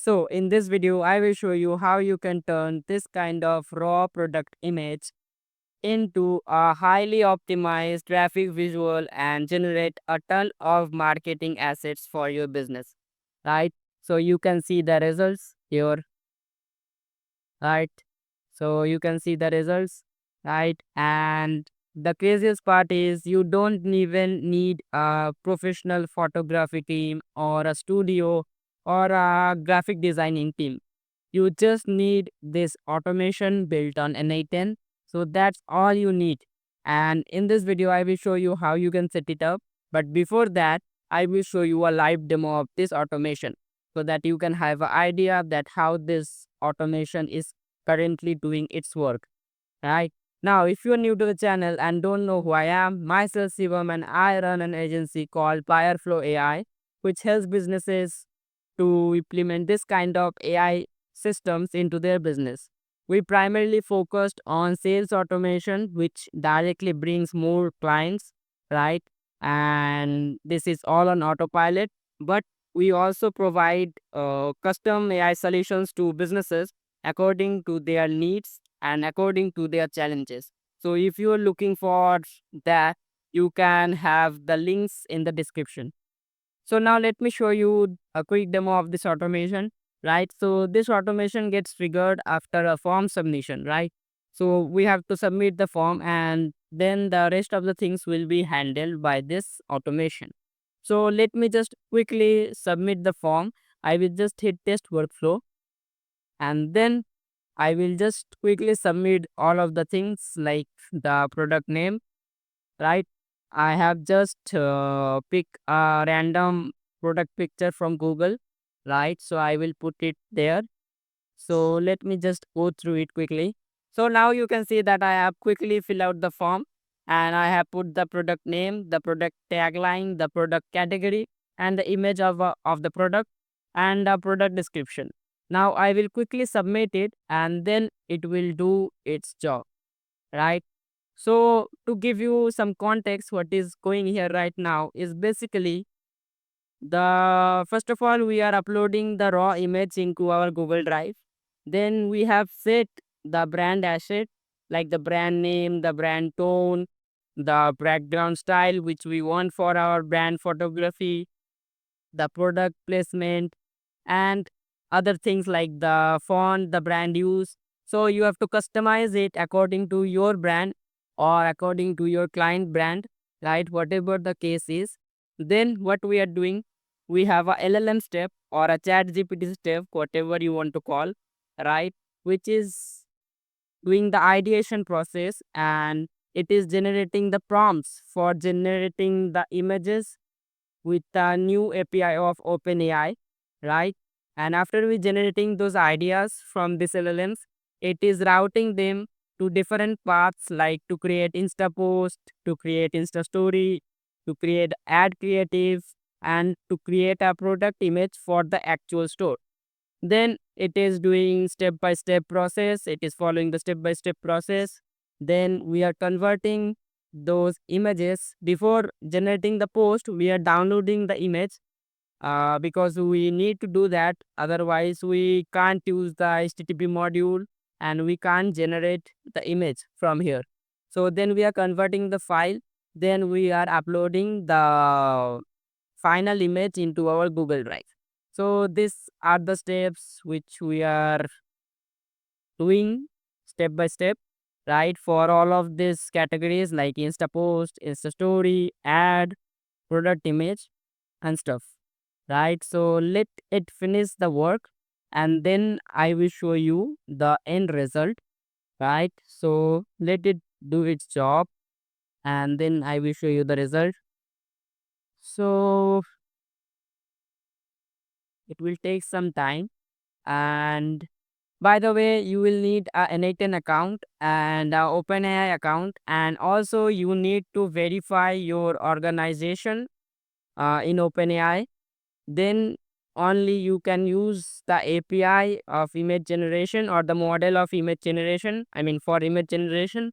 So in this video, I will show you how you can turn this kind of raw product image into a highly optimized graphic visual and generate a ton of marketing assets for your business, right? So you can see the results here, right? So you can see the results, right? And the craziest part is you don't even need a professional photography team or a studio or a graphic designing team. You just need this automation built on N810. So that's all you need. And in this video, I will show you how you can set it up. But before that, I will show you a live demo of this automation so that you can have an idea that how this automation is currently doing its work, right? Now, if you're new to the channel and don't know who I am, myself Shivam and I run an agency called Fireflow AI, which helps businesses to implement this kind of AI systems into their business. We primarily focused on sales automation, which directly brings more clients, right? And this is all on autopilot. But we also provide custom AI solutions to businesses according to their needs and according to their challenges. So if you are looking for that, you can have the links in the description. So now let me show you a quick demo of this automation, right? So this automation gets triggered after a form submission, right? So we have to submit the form and then the rest of the things will be handled by this automation. So let me just quickly submit the form. I will just hit test workflow and then I will just quickly submit all of the things like the product name, right? I have just pick a random product picture from Google, right? So I will put it there. So let me just go through it quickly. So now you can see that I have quickly fill out the form and I have put the product name, the product tagline, the product category, and the image of the product and the product description. Now I will quickly submit it and then it will do its job, right? So to give you some context, what is going here right now is basically the first of all we are uploading the raw image into our Google Drive. Then we have set the brand asset like the brand name, the brand tone, the background style which we want for our brand photography, the product placement, and other things like the font, the brand use. So you have to customize it according to your brand or according to your client brand, right? Whatever the case is. Then what we are doing, we have a LLM step or a chat GPT step, whatever you want to call, right? Which is doing the ideation process and it is generating the prompts for generating the images with the new API of OpenAI, right? And after we generating those ideas from this LLMs, it is routing them to different paths like to create Insta post, to create Insta story, to create ad creative, and to create a product image for the actual store. Then it is doing step by step process. It is following the step by step process. Then we are converting those images. Before generating the post, we are downloading the image because we need to do that. Otherwise, we can't use the HTTP module and we can't generate the image from here. So then we are converting the file. Then we are uploading the final image into our Google Drive. So these are the steps which we are doing step by step, right? For all of these categories like Insta post, Insta story, ad, product image, and stuff, right? So let it finish the work and then I will show you the end result, right? So let it do its job and then I will show you the result. So it will take some time. And by the way, you will need a N810 account and a OpenAI account, and also you need to verify your organization in OpenAI. Then only you can use the API of image generation or the model of image generation. I mean, for image generation,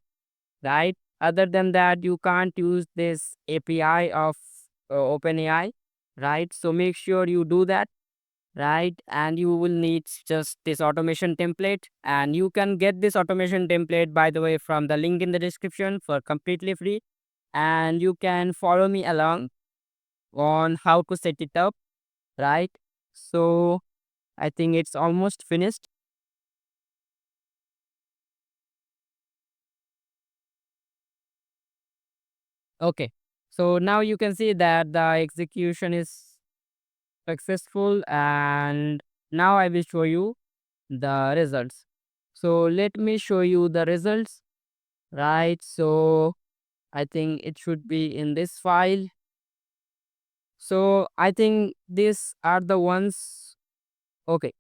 right? Other than that, you can't use this API of OpenAI, right? So make sure you do that. right? And you will need just this automation template, and you can get this automation template, by the way, from the link in the description for completely free. And you can follow me along on how to set it up, right? So I think it's almost finished. Okay, so now you can see that the execution is successful, and now I will show you the results. So let me show you the results, right? So I think it should be in this file. So I think these are the ones. Okay,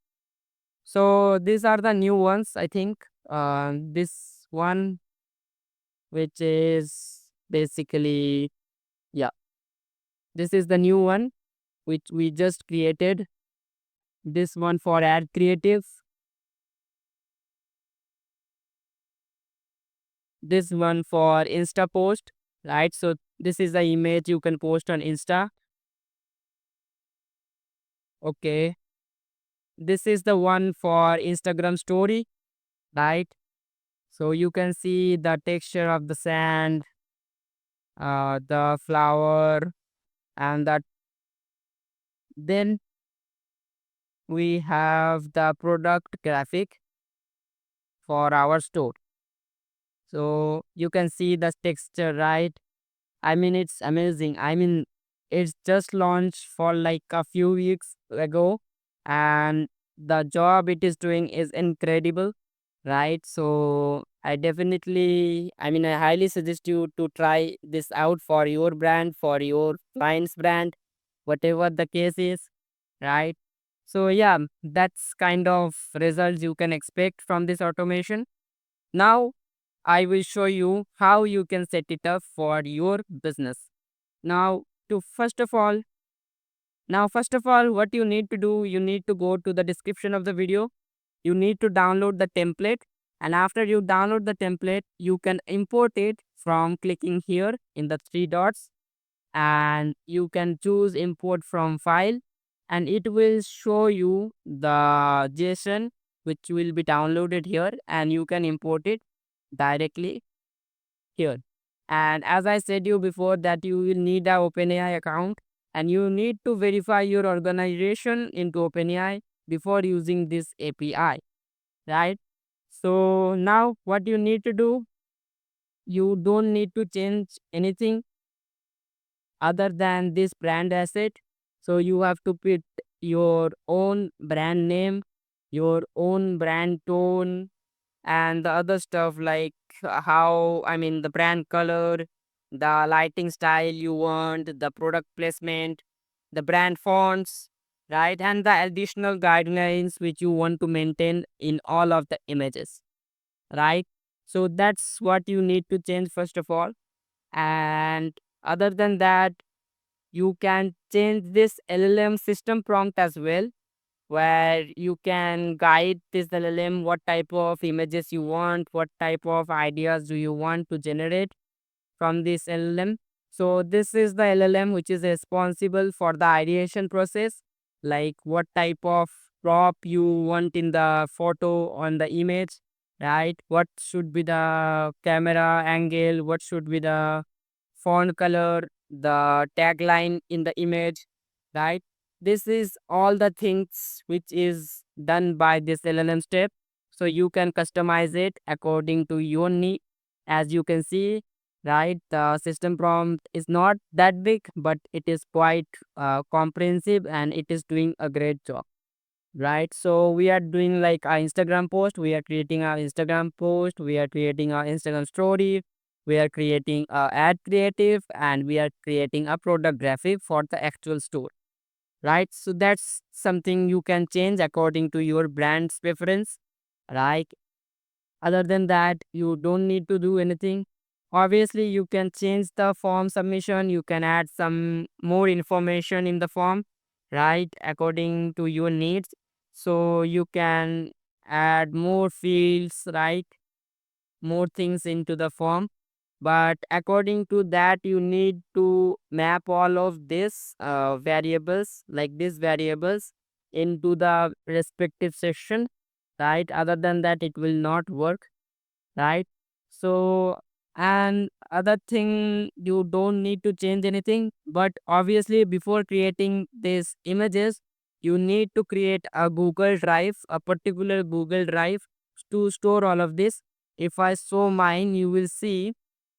so these are the new ones. I think this one, which is basically, yeah, this is the new one which we just created. This one for ad creative. This one for Insta post, right? So this is the image you can post on Insta. Okay. This is the one for Instagram story, right? So you can see the texture of the sand, the flower, and that. Then we have the product graphic for our store. So you can see the texture, right? I mean, it's amazing. I mean, it's just launched for like a few weeks ago, and the job it is doing is incredible, right? So I mean, I highly suggest you to try this out for your brand, for your client's brand, whatever the case is, right? So yeah, that's kind of results you can expect from this automation. Now I will show you how you can set it up for your business. Now, to first of all, what you need to do, you need to go to the description of the video. You need to download the template. And after you download the template, you can import it from clicking here in the three dots, and you can choose import from file, and it will show you the JSON which will be downloaded here, and you can import it directly here. And as I said you before, that you will need a OpenAI account, and you need to verify your organization into OpenAI before using this API, right? So now what you need to do, you don't need to change anything other than this brand asset. So you have to put your own brand name, your own brand tone, and the other stuff like how, I mean, the brand color, the lighting style you want, the product placement, the brand fonts, right? And the additional guidelines which you want to maintain in all of the images, right? So that's what you need to change first of all. And other than that, you can change this LLM system prompt as well, where you can guide this LLM what type of images you want, what type of ideas do you want to generate from this LLM. So this is the LLM which is responsible for the ideation process, like what type of prop you want in the photo on the image, right? What should be the camera angle, what should be the font color, the tagline in the image, right? This is all the things which is done by this LLM step. So you can customize it according to your need. As you can see, right, the system prompt is not that big, but it is quite comprehensive, and it is doing a great job, right? So we are doing like our Instagram post, we are creating our Instagram post, we are creating our Instagram story, we are creating a ad creative, and we are creating a product graphic for the actual store, right? So that's something you can change according to your brand's preference, right? Other than that, you don't need to do anything. Obviously, you can change the form submission, you can add some more information in the form, right, according to your needs. So you can add more fields, right, more things into the form. But according to that, you need to map all of this variables, like these variables, into the respective section, right? Other than that, it will not work, right? So, and other thing, you don't need to change anything, but obviously before creating these images, you need to create a Google Drive, a particular Google Drive to store all of this. If I show mine, you will see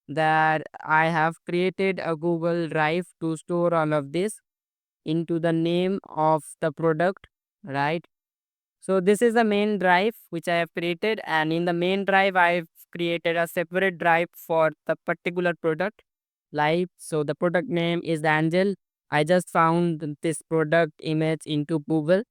that I have created a Google Drive to store all of this into the name of the product, right? So this is the main drive which I have created, and in the main drive I've created a separate drive for the particular product. Like, so the product name is Angel. I just found this product image into Google.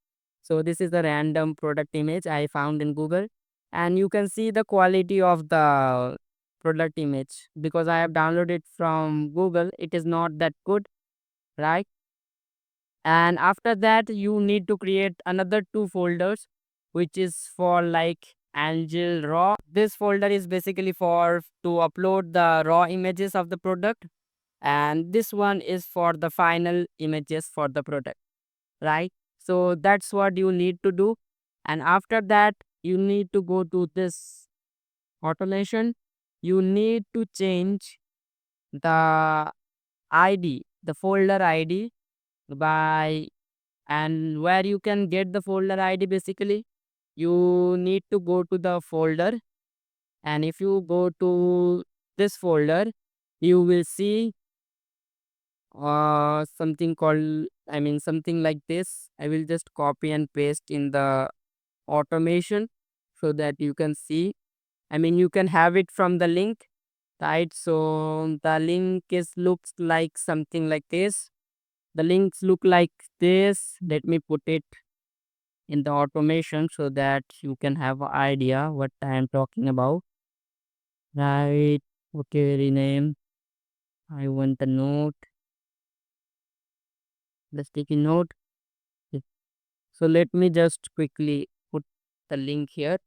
So this is the random product image I found in Google, and you can see the quality of the product image because I have downloaded from Google. It is not that good, right? And after that you need to create another two folders, which is for like Angel Raw. This folder is basically for to upload the raw images of the product, and this one is for the final images for the product, right? So that's what you need to do. And after that you need to go to this automation. You need to change the ID, the folder ID, by, and where you can get the folder ID, basically you need to go to the folder, and if you go to this folder you will see something called, I mean something like this. I will just copy and paste in the automation so that you can see. I mean you can have it from the link, right? So the link is looks like something like this. The links look like this. Let me put it in the automation so that you can have an idea what I am talking about. Right. Okay, rename. I want the note. The sticky note. Yes. So let me just quickly put the link here.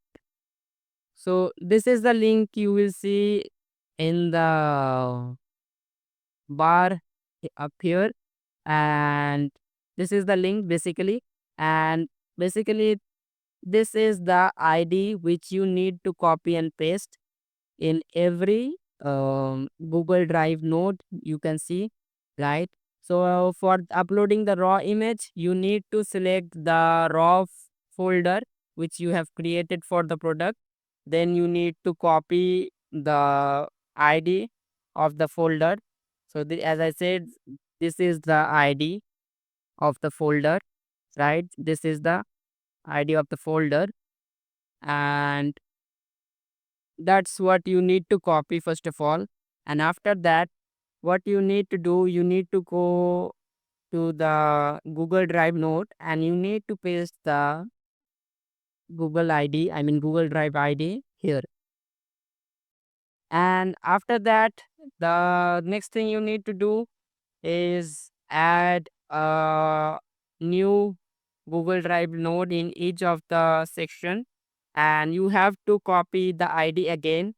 So this is the link you will see in the bar up here, and this is the link basically. And basically this is the ID which you need to copy and paste in every Google Drive node, you can see, right? So for uploading the raw image, you need to select the raw folder which you have created for the product. Then you need to copy the ID of the folder. So as I said, this is the ID of the folder, right? This is the ID of the folder, and that's what you need to copy first of all. And after that, what you need to do, you need to go to the Google Drive node and you need to paste the Google ID, I mean Google Drive ID here. And after that, the next thing you need to do is add a new Google Drive node in each of the section, and you have to copy the ID again,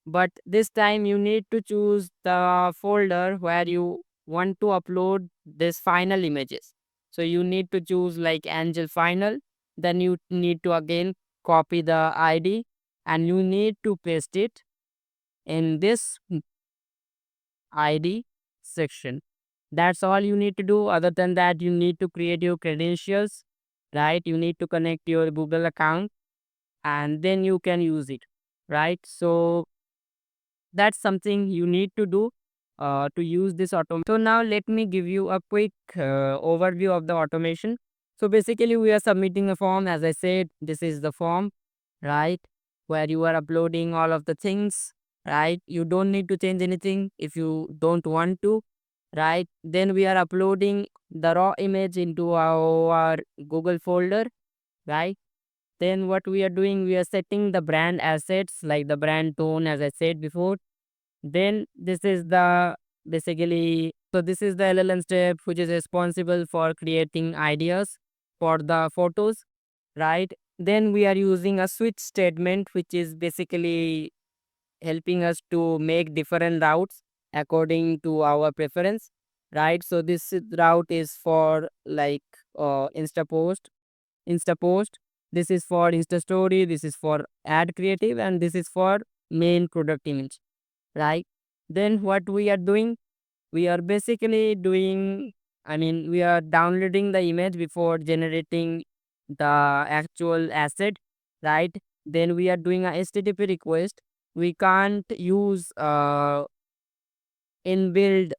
but this time you need to choose the folder where you want to upload this final images. So you need to choose like Angel Final, then you need to again copy the ID and you need to paste it in this ID section. That's all you need to do. Other than that, you need to create your credentials, right? You need to connect your Google account and then you can use it, right? So that's something you need to do to use this automation. So now let me give you a quick overview of the automation. So basically we are submitting a form. As I said, this is the form, right? Where you are uploading all of the things, right? You don't need to change anything if you don't want to, right? Then we are uploading the raw image into our Google folder, right? Then what we are doing, we are setting the brand assets like the brand tone, as I said before. Then this is the basically, so this is the LLM step which is responsible for creating ideas for the photos, right? Then we are using a switch statement which is basically helping us to make different routes according to our preference, right? So this route is for like Insta post, Instapost, this is for Insta Story, this is for ad creative, and this is for main product image, right? Then what we are doing, we are basically doing, I mean, we are downloading the image before generating the actual asset, right? Then we are doing a HTTP request. We can't use inbuilt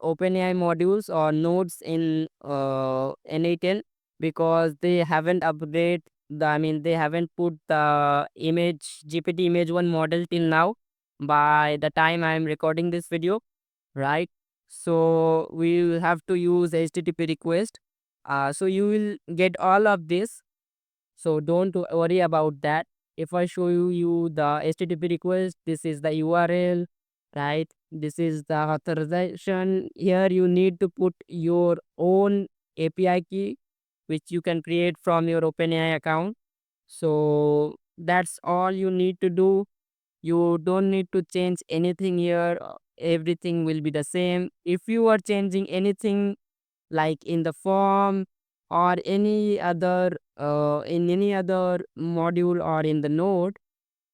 OpenAI modules or nodes in N8N because they haven't updated I mean, they haven't put the image GPT image one model till now by the time I am recording this video, right? So we will have to use HTTP request. So you will get all of this, so don't worry about that. If I show you the HTTP request, this is the URL, right? This is the authorization. Here you need to put your own API key, which you can create from your OpenAI account. So that's all you need to do. You don't need to change anything here. Everything will be the same. If you are changing anything like in the form or any other in any other module or in the node,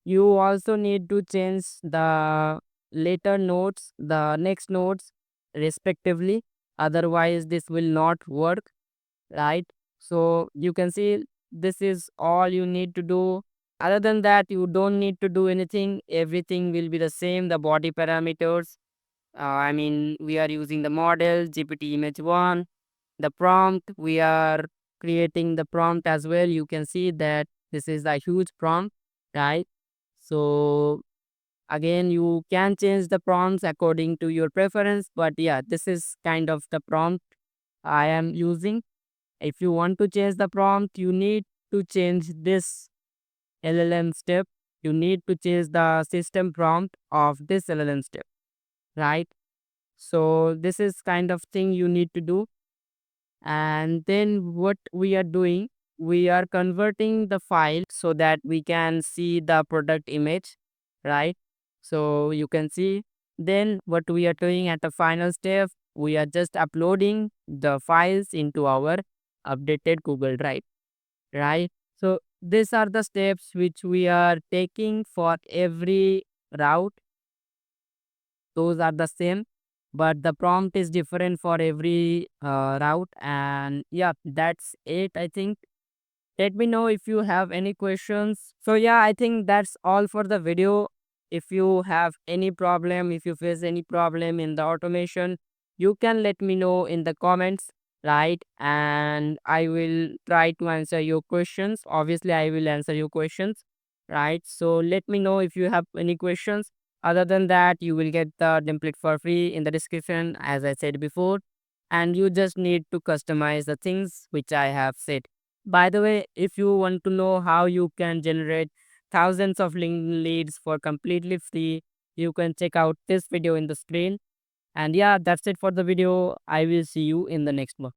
you also need to change the later nodes, the next nodes respectively, otherwise this will not work, right? So you can see this is all you need to do. Other than that, you don't need to do anything. Everything will be the same. The body parameters, I mean, we are using the model GPT image 1. The prompt, we are creating the prompt as well. You can see that this is a huge prompt, right? So again, you can change the prompts according to your preference, but yeah, this is kind of the prompt I am using. If you want to change the prompt, you need to change this LLM step. You need to change the system prompt of this LLM step, right? So this is kind of thing you need to do. And then what we are doing, we are converting the file so that we can see the product image, right? So you can see, then what we are doing at the final step, we are just uploading the files into our updated Google Drive, right? So these are the steps which we are taking for every route. Those are the same, but the prompt is different for every route. And yeah, that's it, I think. Let me know if you have any questions. So yeah, I think that's all for the video. If you have any problem, if you face any problem in the automation, you can let me know in the comments, right? And I will try to answer your questions. Obviously, I will answer your questions, right? So let me know if you have any questions. Other than that, you will get the template for free in the description, as I said before. And you just need to customize the things which I have said. By the way, if you want to know how you can generate thousands of link leads for completely free, you can check out this video in the screen. And yeah, that's it for the video. I will see you in the next one.